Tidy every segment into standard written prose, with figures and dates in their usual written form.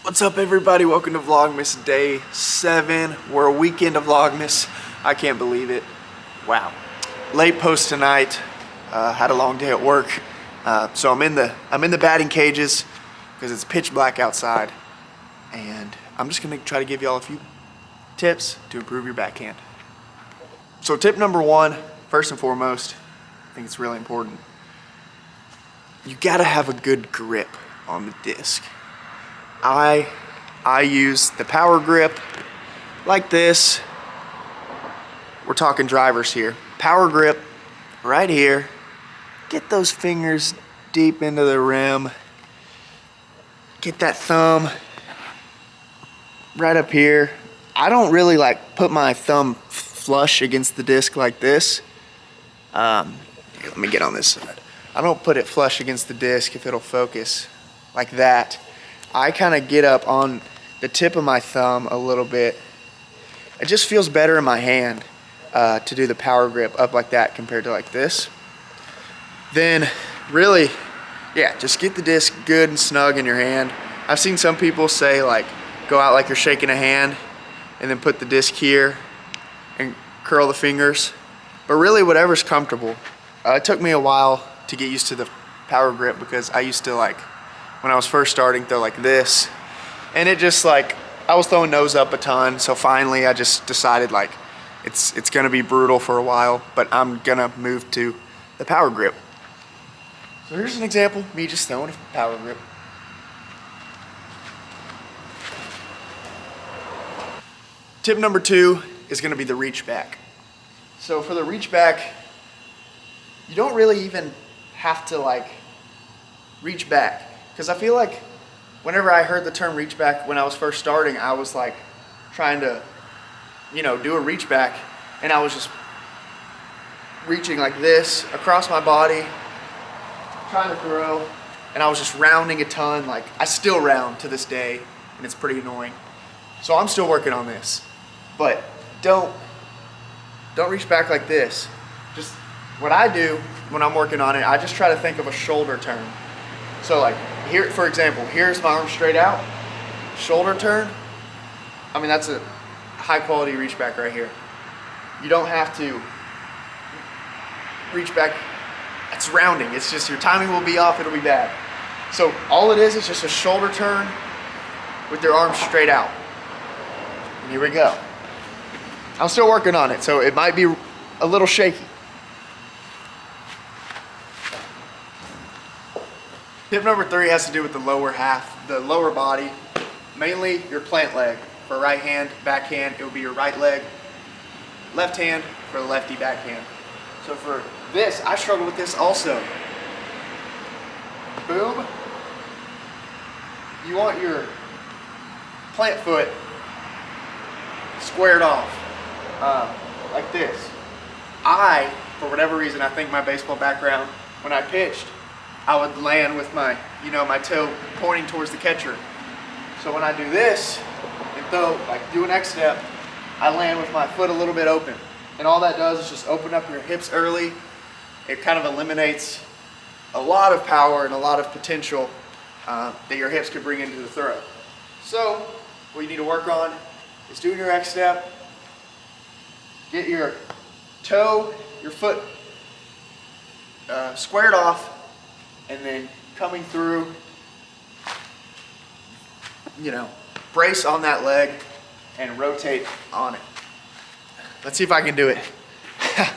What's up, everybody? Welcome to Vlogmas Day 7. We're a weekend of Vlogmas. I can't believe it. Wow. Late post tonight. Had a long day at work. So I'm in the batting cages because it's pitch black outside. And I'm just gonna try to give y'all a few tips to improve your backhand. So tip number one, first and foremost, I think it's really important. You gotta have a good grip on the disc. I use the power grip like this. We're talking drivers here. Power grip right here. Get those fingers deep into the rim. Get that thumb right up here. I don't really like put my thumb flush against the disc like this. Here, let me get on this side. I don't put it flush against the disc if it'll focus like that. I kind of get up on the tip of my thumb a little bit. It just feels better in my hand to do the power grip up like that compared to like this. Then really, yeah, just get the disc good and snug in your hand. I've seen some people say like, go out like you're shaking a hand and then put the disc here and curl the fingers. But really whatever's comfortable. It took me a while to get used to the power grip because I used to when I was first starting, throw like this. And it just I was throwing nose up a ton. So finally I just decided it's gonna be brutal for a while, but I'm gonna move to the power grip. So here's an example, me just throwing a power grip. Tip number two is gonna be the reach back. So for the reach back, you don't really even have to reach back. Because I feel like whenever I heard the term reach back when I was first starting, I was trying to, do a reach back, and I was just reaching like this across my body, trying to throw, and I was just rounding a ton. I still round to this day, and it's pretty annoying. So I'm still working on this. But don't reach back like this. Just what I do when I'm working on it, I just try to think of a shoulder turn. So here, for example, here's my arm straight out, shoulder turn. I mean, that's a high quality reach back right here. You don't have to reach back. It's rounding. It's just your timing will be off. It'll be bad. So all it is just a shoulder turn with your arm straight out. And here we go. I'm still working on it, so it might be a little shaky. Tip number three has to do with the lower half, the lower body, mainly your plant leg. For right hand, backhand, it will be your right leg. Left hand for the lefty backhand. So for this, I struggle with this also. Boom. You want your plant foot squared off, like this. For whatever reason, I think my baseball background, when I pitched, I would land with my toe pointing towards the catcher. So when I do this and throw, do an X step, I land with my foot a little bit open. And all that does is just open up your hips early. It kind of eliminates a lot of power and a lot of potential that your hips could bring into the throw. So what you need to work on is doing your X step, get your toe, your foot squared off, and then coming through, brace on that leg and rotate on it. Let's see if I can do it.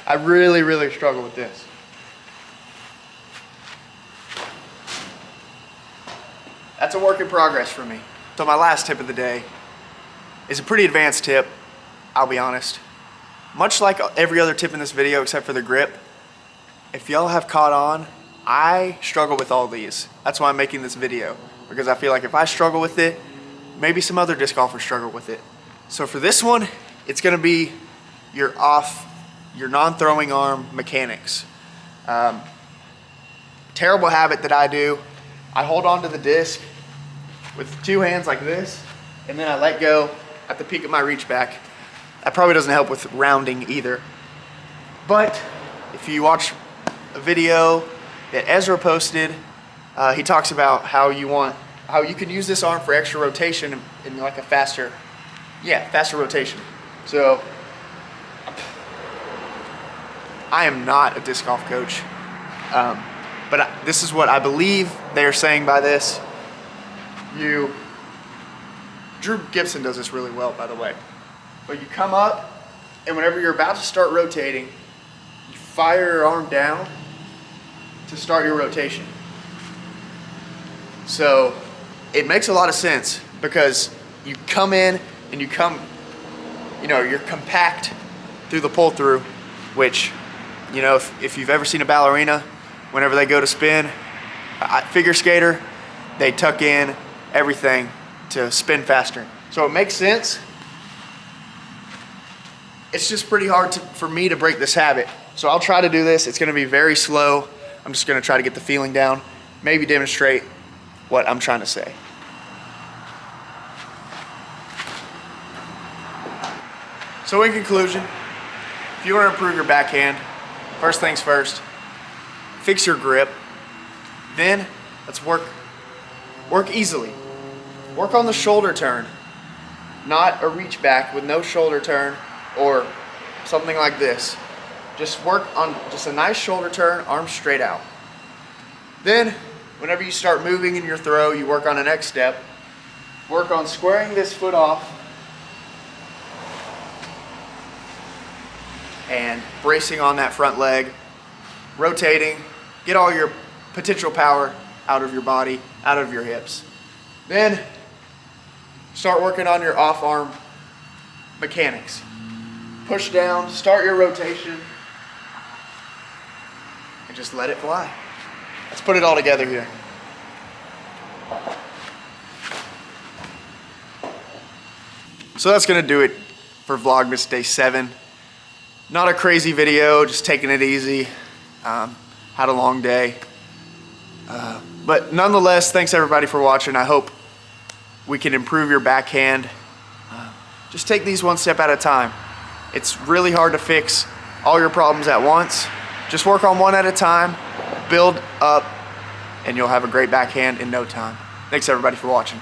I really, really struggle with this. That's a work in progress for me. So my last tip of the day is a pretty advanced tip, I'll be honest. Much like every other tip in this video except for the grip, if y'all have caught on, I struggle with all these. That's why I'm making this video, because I feel like if I struggle with it, maybe some other disc golfers struggle with it. So for this one, it's gonna be your non-throwing arm mechanics. Terrible habit that I do, I hold onto the disc with two hands like this, and then I let go at the peak of my reach back. That probably doesn't help with rounding either. But if you watch a video that Ezra posted, he talks about how you want how you can use this arm for extra rotation in like a faster rotation. So I am not a disc golf coach, but this is what I believe they are saying by this. Drew Gibson does this really well, by the way. But you come up, and whenever you're about to start rotating, you fire your arm down to start your rotation. So it makes a lot of sense because you come in and you're compact through the pull through, which, if you've ever seen a ballerina, whenever they go to spin, a figure skater, they tuck in everything to spin faster. So it makes sense. It's just pretty hard for me to break this habit. So I'll try to do this. It's gonna be very slow. I'm just gonna try to get the feeling down, maybe demonstrate what I'm trying to say. So in conclusion, if you want to improve your backhand, first things first, fix your grip. Then let's work easily. Work on the shoulder turn, not a reach back with no shoulder turn or something like this. Just work on just a nice shoulder turn, arms straight out. Then, whenever you start moving in your throw, you work on the next step. Work on squaring this foot off and bracing on that front leg, rotating, get all your potential power out of your body, out of your hips. Then, start working on your off-arm mechanics. Push down, start your rotation, and just let it fly. Let's put it all together here. So that's gonna do it for Vlogmas Day 7. Not a crazy video, just taking it easy. Had a long day. But nonetheless, thanks everybody for watching. I hope we can improve your backhand. Just take these one step at a time. It's really hard to fix all your problems at once. Just work on one at a time, build up, and you'll have a great backhand in no time. Thanks everybody for watching.